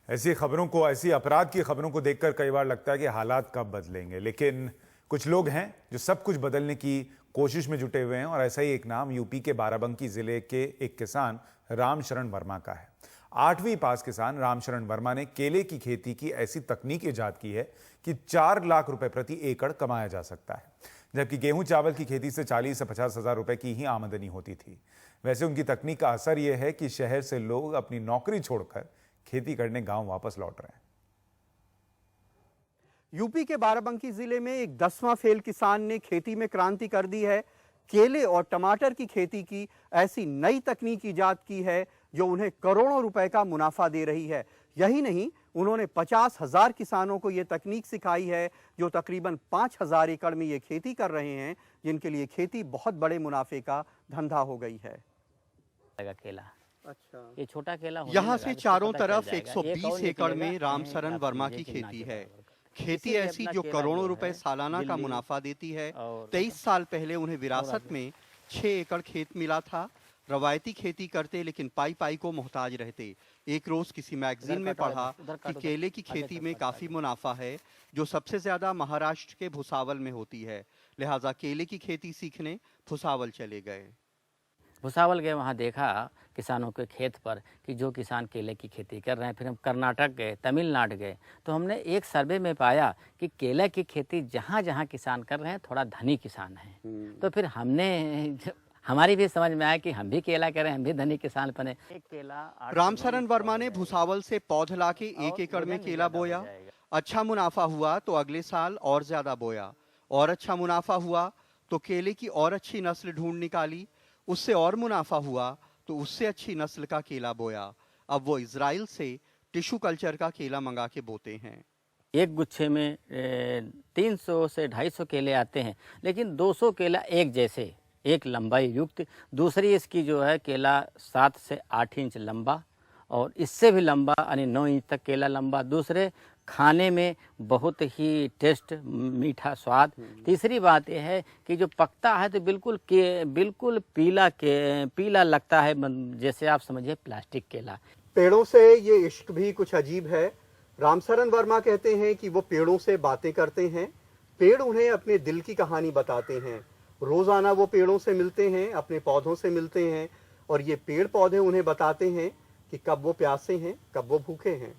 ऐसी खबरों को, ऐसी अपराध की खबरों को देखकर कई बार लगता है कि हालात कब बदलेंगे, लेकिन कुछ लोग हैं जो सब कुछ बदलने की कोशिश में जुटे हुए हैं। और ऐसा ही एक नाम यूपी के बाराबंकी जिले के एक किसान रामशरण वर्मा का है। 8वीं पास किसान रामशरण वर्मा ने केले की खेती की ऐसी तकनीक इजाद की है कि 4 लाख रुपए प्रति एकड़ कमाया जा सकता है, जबकि गेहूं चावल की खेती से 40 से 50 हजार रुपए की ही आमदनी होती थी। वैसे उनकी तकनीक का असर यह है कि शहर से लोग अपनी नौकरी छोड़कर खेती करने गांव वापस लौट रहे हैं। यूपी के बाराबंकी जिले में एक 10वां फेल किसान ने खेती में क्रांति कर दी है। केले और टमाटर की खेती की ऐसी नई तकनीक इजाद की है जो उन्हें करोड़ों रुपए का मुनाफा दे रही है। यही नहीं, उन्होंने 50,000 किसानों को यह तकनीक सिखाई है जो तकरीबन 5,000 एकड़ में ये खेती कर रहे हैं, जिनके लिए खेती बहुत बड़े मुनाफे का धंधा हो गई है। केला अच्छा, ये छोटा केला यहाँ से चारों तरफ 120 एकड़ में रामशरण वर्मा की खेती है। खेती ऐसी जो करोड़ों रुपए सालाना का मुनाफा देती है। 23 साल पहले उन्हें विरासत में 6 एकड़ खेत मिला था। रवायती खेती करते लेकिन पाई पाई को मोहताज रहते। एक रोज किसी मैगजीन में पढ़ा कि केले की खेती में काफी मुनाफा है, जो सबसे ज्यादा महाराष्ट्र के भुसावल में होती है। लिहाजा केले की खेती सीखने भुसावल चले गए। भुसावल गए, वहाँ देखा किसानों के खेत पर कि जो किसान केले की खेती कर रहे हैं। फिर हम कर्नाटक गए, तमिलनाडु गए, तो हमने एक सर्वे में पाया कि केले की खेती जहाँ जहाँ किसान कर रहे हैं थोड़ा धनी किसान हैं। तो फिर हमारी भी समझ में आया कि हम भी केला करें, हम भी धनी किसान बने। एक केला रामशरण वर्मा ने भुसावल से पौध लाके 1 एकड़ में केला बोया। अच्छा मुनाफा हुआ तो अगले साल और ज्यादा बोया, और अच्छा मुनाफा हुआ तो केले की और अच्छी नस्ल ढूंढ निकाली। उससे और मुनाफा हुआ तो उससे अच्छी नस्ल का केला बोया। अब वो इजराइल से टिश्यू कल्चर का केला मंगा के बोते हैं। एक गुच्छे में 300 से 250 केले आते हैं, लेकिन 200 केला एक जैसे, एक लंबाई युक्त। दूसरी इसकी जो है केला 7 से 8 इंच लंबा, और इससे भी लंबा यानी 9 इंच तक केला लंबा। दूसरे खाने में बहुत ही टेस्ट, मीठा स्वाद। तीसरी बात यह है कि जो पकता है तो बिल्कुल पीला लगता है, जैसे आप समझिए प्लास्टिक केला। पेड़ों से ये इश्क भी कुछ अजीब है। रामशरण वर्मा कहते हैं कि वो पेड़ों से बातें करते हैं, पेड़ उन्हें अपने दिल की कहानी बताते हैं। रोजाना वो पेड़ों से मिलते हैं, अपने पौधों से मिलते हैं, और ये पेड़ पौधे उन्हें बताते हैं कि कब वो प्यासे हैं, कब वो भूखे हैं।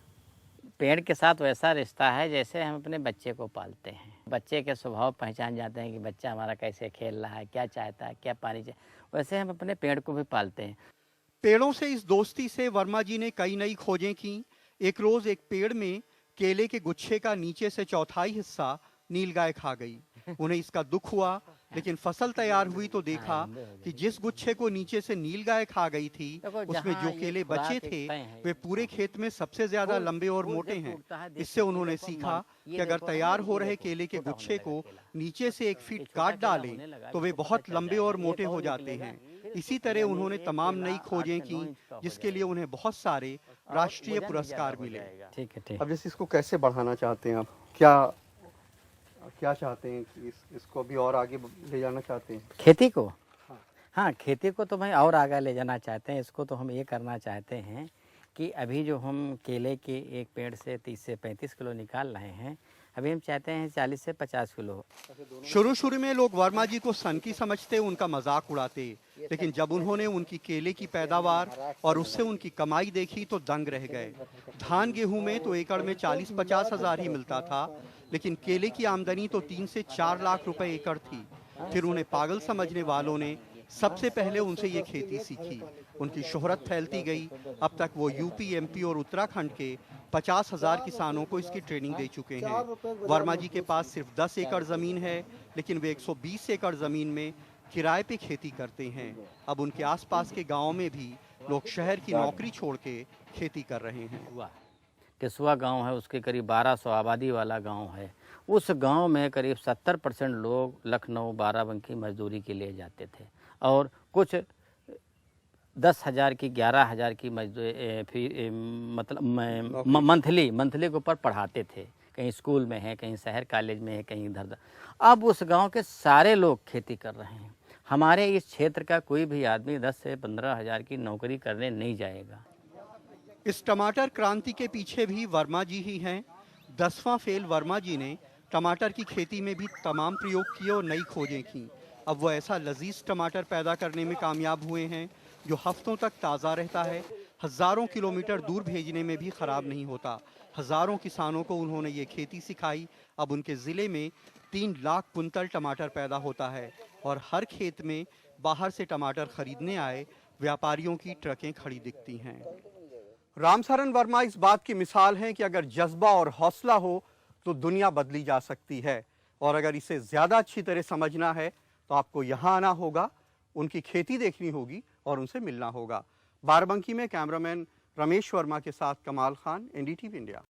पेड़ के साथ वैसा रिश्ता है जैसे हम अपने बच्चे को पालते हैं। बच्चे के स्वभाव पहचान जाते हैं कि बच्चा हमारा कैसे खेल रहा है, क्या चाहता है, क्या पानी चाहिए, वैसे हम अपने पेड़ को भी पालते हैं। पेड़ों से इस दोस्ती से वर्मा जी ने कई नई खोजें की। एक रोज एक पेड़ में केले के गुच्छे का नीचे से चौथाई हिस्सा नीलगाय खा गई। उन्हें इसका दुख हुआ, लेकिन फसल तैयार हुई तो देखा कि जिस गुच्छे को नीचे से नीलगाय खा गई थी, उसमें जो केले बचे थे वे पूरे खेत में सबसे ज्यादा लंबे और मोटे हैं। इससे उन्होंने सीखा कि अगर तैयार हो रहे केले के गुच्छे को नीचे से 1 फीट काट डालें तो वे बहुत लंबे और मोटे हो जाते हैं। इसी तरह उन्होंने तमाम नई खोजें की, जिसके लिए उन्हें बहुत सारे राष्ट्रीय पुरस्कार मिले। ठीक है। अब जैसे इसको कैसे बढ़ाना चाहते हैं आप? क्या चाहते हैं कि इसको भी और आगे ले जाना चाहते हैं? खेती को? हाँ, खेती को तो भाई और आगे ले जाना चाहते हैं। इसको तो हम ये करना चाहते हैं कि अभी जो हम केले के एक पेड़ से 30 से 35 किलो निकाल रहे हैं, अभी हम चाहते हैं 40 से 50 किलो। शुरू में लोग वर्मा जी को सनकी समझते, उनका मजाक उड़ाते, लेकिन जब उन्होंने उनकी केले की पैदावार और उससे उनकी कमाई देखी तो दंग रह गए। धान गेहूं में तो एकड़ में 40-50 हजार ही मिलता था, लेकिन केले की आमदनी तो 3 से 4 लाख रुपए एकड़ थी। फिर उन्हें पागल समझने वालों ने सबसे पहले उनसे ये खेती सीखी। उनकी शोहरत फैलती गई। अब तक वो यूपी, एमपी और उत्तराखंड के 50,000 किसानों को इसकी ट्रेनिंग दे चुके हैं। वर्मा जी के पास सिर्फ 10 एकड़ जमीन है, लेकिन वे 120 एकड़ जमीन में किराए पे खेती करते हैं। अब उनके आसपास के गाँव में भी लोग शहर की नौकरी छोड़ के खेती कर रहे हैं। केसुआ गांव है, उसके करीब 1200 आबादी वाला गांव है। उस गांव में करीब 70% लोग लखनऊ, बाराबंकी मजदूरी के लिए जाते थे, और कुछ 10,000 की 11,000 की मजदूरी मतलब मंथली के ऊपर पढ़ाते थे। कहीं स्कूल में है, कहीं शहर कॉलेज में है, कहीं इधर। अब उस गांव के सारे लोग खेती कर रहे हैं। हमारे इस क्षेत्र का कोई भी आदमी 10 से 15 हज़ार की नौकरी करने नहीं जाएगा। इस टमाटर क्रांति के पीछे भी वर्मा जी ही हैं। 10वां फेल वर्मा जी ने टमाटर की खेती में भी तमाम प्रयोग किए और नई खोजें की। अब वो ऐसा लजीज टमाटर पैदा करने में कामयाब हुए हैं जो हफ्तों तक ताज़ा रहता है, हज़ारों किलोमीटर दूर भेजने में भी ख़राब नहीं होता। हज़ारों किसानों को उन्होंने ये खेती सिखाई। अब उनके ज़िले में 3 लाख कुंतल टमाटर पैदा होता है और हर खेत में बाहर से टमाटर खरीदने आए व्यापारियों की ट्रकें खड़ी दिखती हैं। रामसरन वर्मा इस बात की मिसाल हैं कि अगर जज्बा और हौसला हो तो दुनिया बदली जा सकती है, और अगर इसे ज़्यादा अच्छी तरह समझना है तो आपको यहाँ आना होगा, उनकी खेती देखनी होगी और उनसे मिलना होगा। बाराबंकी में कैमरामैन रमेश वर्मा के साथ कमाल खान, एनडीटीवी इंडिया।